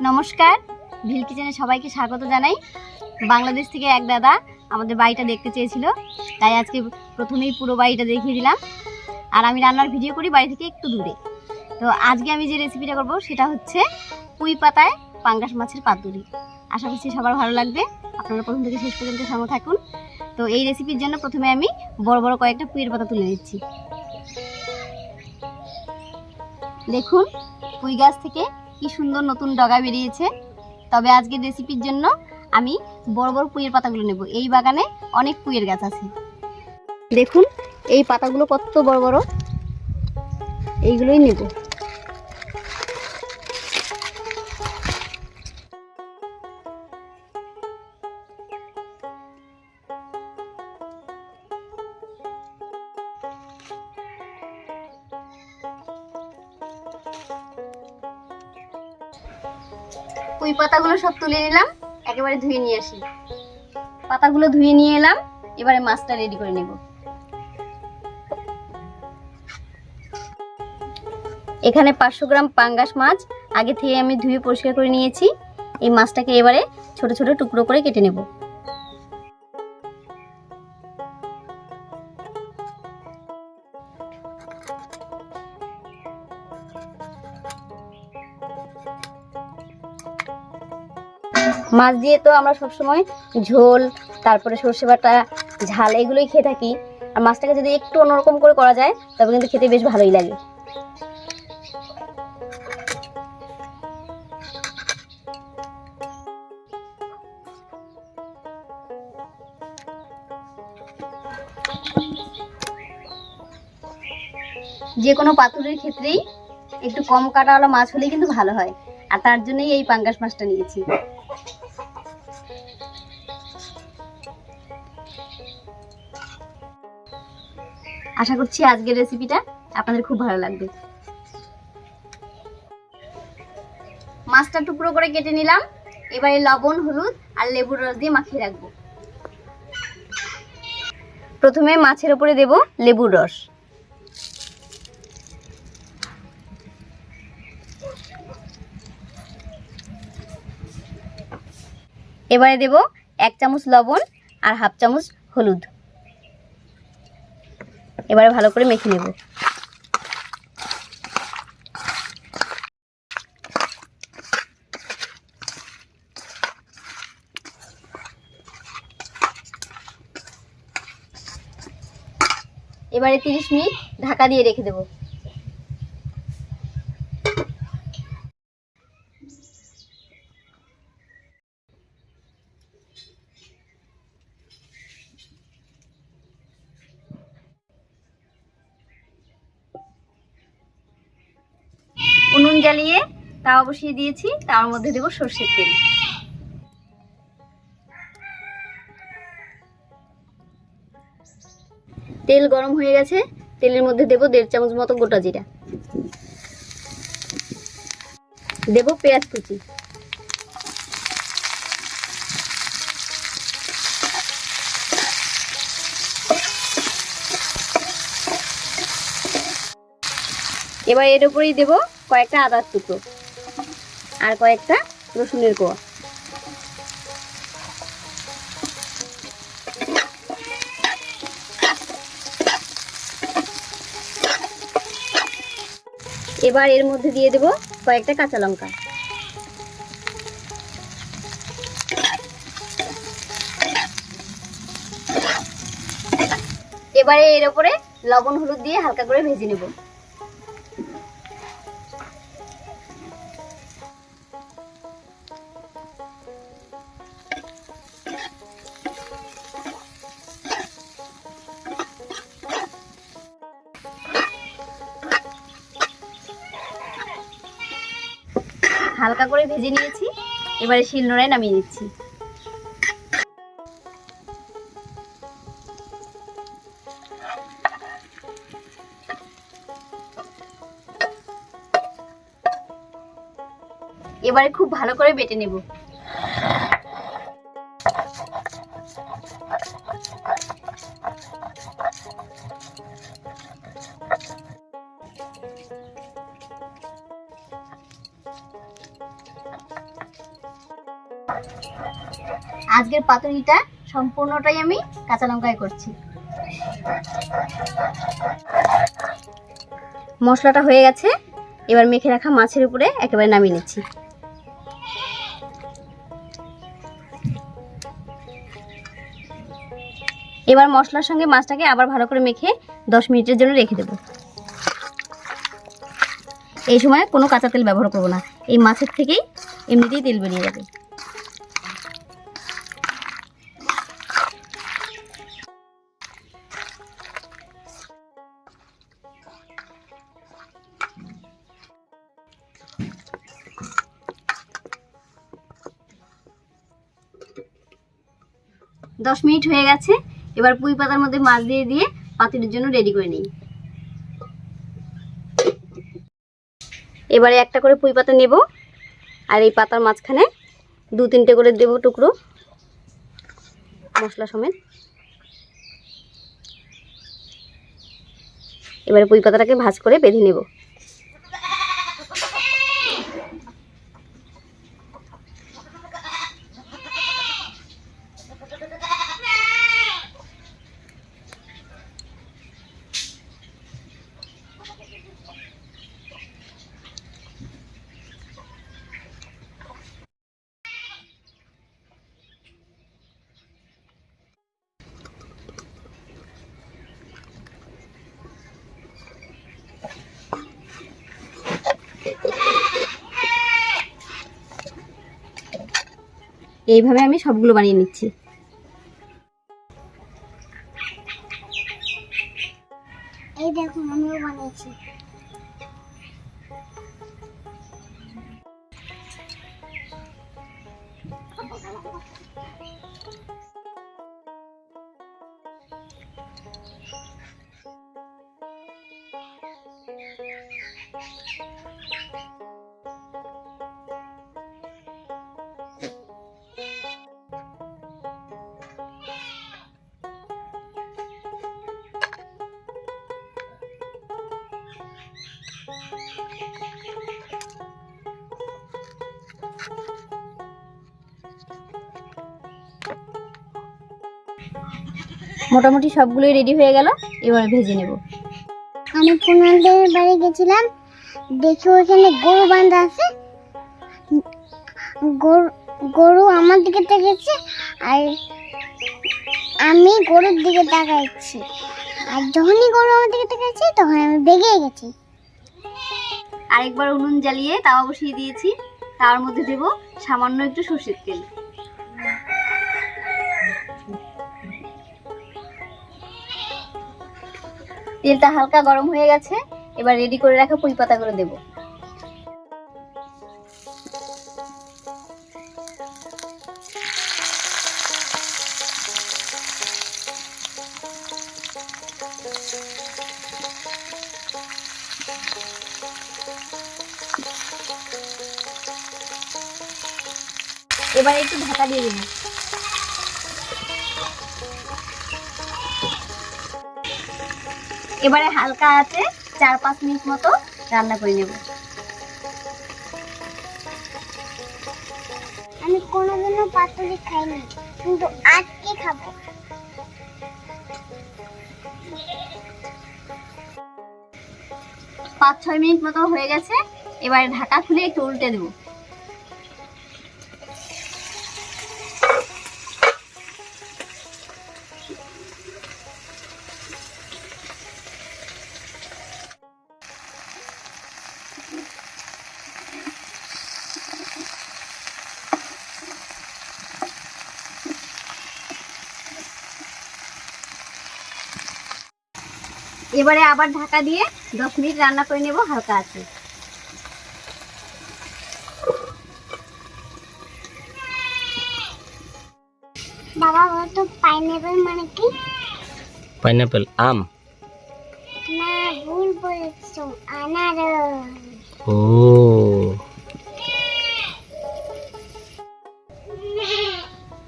নমস্কার, ভিলকিচেনে সবাইকে স্বাগত জানাই। বাংলাদেশ থেকে এক দাদা আমাদের বাড়িটা দেখতে চেয়েছিল, তাই আজকে প্রথমেই পুরো বাড়িটা দেখিয়ে দিলাম। আর আমি রান্নার ভিডিও করি বাড়ি থেকে একটু দূরে। তো আজকে আমি যে রেসিপিটা করব সেটা হচ্ছে পুঁই পাতায় পাঙ্গাস মাছের পাতুরি। আশা করছি সবার ভালো লাগবে, আপনারা প্রথম থেকে শেষ পর্যন্ত সঙ্গে থাকুন। তো এই রেসিপির জন্য প্রথমে আমি বড় বড় কয়েকটা পুঁইয়ের পাতা তুলে নিচ্ছি। দেখুন পুঁই গাছ থেকে কি সুন্দর নতুন ডগা বেরিয়েছে। তবে আজকের রেসিপির জন্য আমি বড় বড় পুঁইয়ের পাতাগুলো নেব। এই বাগানে অনেক পুঁইয়ের গাছ আছে। দেখুন এই পাতাগুলো কত বড় বড়, এইগুলোই নেব। পুঁই পাতাগুলো সব তুলে নিলাম, একেবারে ধুয়ে নিয়ে আসি। পাতাগুলো ধুয়ে নিয়ে এলাম, এবারে মাছটা রেডি করে নেব। এখানে 500 গ্রাম পাঙ্গাস মাছ আগে থেকে আমি ধুয়ে পরিষ্কার করে নিয়েছি। এই মাছটাকে এবারে ছোট ছোট টুকরো করে কেটে নেব। মাছ দিয়ে তো আমরা সবসময় ঝোল, তারপরে সর্ষে বাটা, ঝাল এগুলোই খেয়ে থাকি। আর মাছটাকে যদি একটু অন্যরকম করে করা যায় তবে কিন্তু খেতে বেশ ভালোই লাগে। যে কোনো পাতুরির ক্ষেত্রেই একটু কম কাটাওয়ালা মাছ হলেই কিন্তু ভালো হয়, আর তার জন্যই এই পাঙ্গাস মাছটা নিয়েছি। আশা করছি আজকের রেসিপিটা আপনাদের খুব ভালো লাগবে। মাছটা টুকরো করে কেটে নিলাম, এবারে লবণ, হলুদ আর লেবুর রস দিয়ে মাখিয়ে রাখবো। প্রথমে মাছের উপরে দেব লেবুর রস, এবারে দেব 1 চামচ লবণ আর হাফ চামচ হলুদ। এবারে ভালো করে মেখে নেব। এবারে 30 মিনিট ঢাকা দিয়ে রেখে দেব। উনুন জ্বালিয়ে তাওয়া বসিয়ে দিয়েছি, তার মধ্যে দেব সরষের তেল। তেল গরম হয়ে গেছে, তেলের মধ্যে দেব 1.5 চামচ মতো গোটা জিরা, দেব পেঁয়াজ কুচি, এবার এর উপরেই দেব কয়েকটা আদার টুকরো আর কয়েকটা রসুনের কোয়া। এবার এর মধ্যে দিয়ে দেব কয়েকটা কাঁচা লঙ্কা। এবারে এর উপরে লবণ, হলুদ দিয়ে হালকা করে ভেজে নেব। হালকা করে ভেজে নিয়েছি, এবারে শিলনোড়ায় নামিয়ে নিচ্ছি। এবারে খুব ভালো করে বেটে নেব। আজকের পাতুরিটা সম্পূর্ণটাই আমি কাঁচা লঙ্কায় করছি। মশলাটা হয়ে গেছে, এবার মেখে রাখা মাছের উপরে একেবারে নামিয়ে নিচ্ছি। এবার মশলার সঙ্গে মাছটাকে আবার ভালো করে মেখে 10 মিনিটের জন্য রেখে দেব। এই সময় কোনো কাঁচা তেল ব্যবহার করব না, এই মাছের থেকেই এমনিতেই তেল বেরিয়ে যাবে। দশ মিনিট হয়ে গেছে, এবার পুঁই পাতার মধ্যে মাছ দিয়ে দিয়ে পাতুরির জন্য রেডি করে নিই। এবারে একটা করে পুঁই পাতা নেব, আর এই পাতার মাঝখানে 2-3টে করে দেব টুকরো মশলা সমেত। এবারে পুঁই পাতাটাকে ভাঁজ করে বেঁধে নেব। এইভাবে আমি সবগুলো বানিয়ে নিচ্ছি। এই দেখুন আমিও বানিয়েছি। মোটামুটি সবগুলোই রেডি হয়ে গেল, এবার ভেজে নেব। আমি পুনাদের বাড়ি গেছিলাম, দেখি ওইখানে গরু বাঁধা আছে। গরু আমার দিকে তাকাচ্ছে আর আমি গরুর দিকে তাকাচ্ছি, আর যখনই গরু আমার দিকে তাকাচ্ছে তখন আমি বেগে গেছি। আরেকবার উনুন জ্বালিয়ে তাওয়া বসিয়ে দিয়েছি, তার মধ্যে দেব সামান্য একটু সরষের তেল। তেলটা হালকা গরম হয়ে গেছে, এবার রেডি করে রাখা পুঁই পাতাগুলো দেব। এবার একটু ঢাকা দিয়ে দেব। এবারে হালকা আছে 4-5 মিনিট মতো রান্না করে নেব। আমি কোনোদিনও পাতুরি খাইনি, কিন্তু আজকে খাবো। 5-6 মিনিট মতো হয়ে গেছে, এবারে ঢাকা খুলে একটু উল্টে দেব। এবারে আবার ঢাকা দিয়ে 10 মিনিট রান্না করে নেব হালকা আছে। বাবা বলতো পাইনাপেল মানে কি? পাইনাপেল আম। না, ভুল বলেছো, আনারস। ও,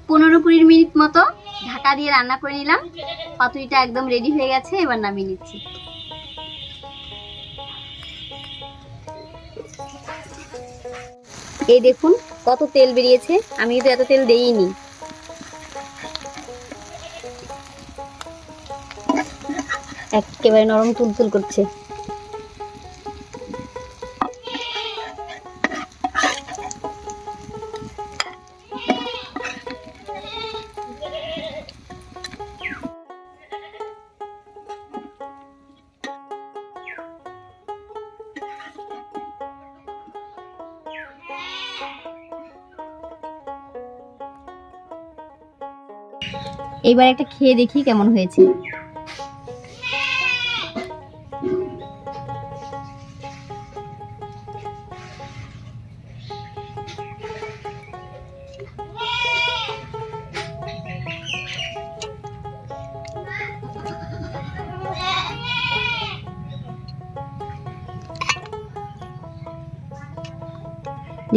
15-20 মিনিট মতো ঢাকা দিয়ে রান্না করে নিলাম। পাতুরিটা একদম রেডি হয়ে গেছে, এবার নামিয়ে নিচ্ছি। এই দেখুন কত তেল বেরিয়েছে, আমি কিন্তু এত তেল দেইনি। একেবারে নরম তুলতুল করছে। এইবার একটা খেয়ে দেখি কেমন হয়েছে।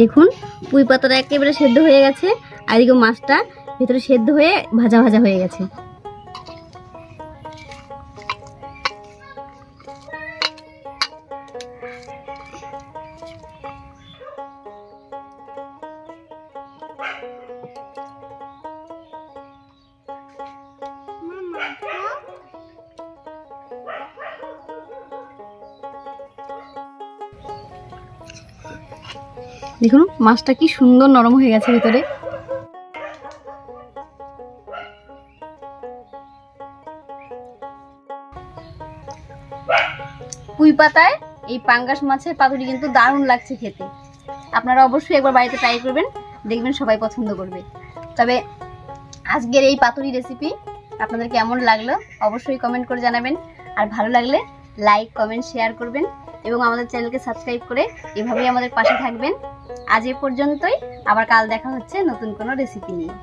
দেখুন পুঁই পাতাটা একেবারে সেদ্ধ হয়ে গেছে, আর এদিকে মাছটা ভেতরে সেদ্ধ হয়ে ভাজা ভাজা হয়ে গেছে। দেখুন মাছটা কি সুন্দর নরম হয়ে গেছে ভিতরে। পুঁই পাতায় এই পাঙ্গাস মাছের পাতুরি কিন্তু দারুণ লাগছে খেতে। আপনারা অবশ্যই একবার বাড়িতে ট্রাই করবেন, দেখবেন সবাই পছন্দ করবে। তবে আজকের এই পাতুরি রেসিপি আপনাদের কেমন লাগলো অবশ্যই কমেন্ট করে জানাবেন, আর ভালো লাগলে লাইক কমেন্ট শেয়ার করবেন এবং আমাদের চ্যানেলকে সাবস্ক্রাইব করে এভাবেই আমাদের পাশে থাকবেন। আজ এ পর্যন্তই, আবার কাল দেখা হচ্ছে নতুন কোনো রেসিপি নিয়ে।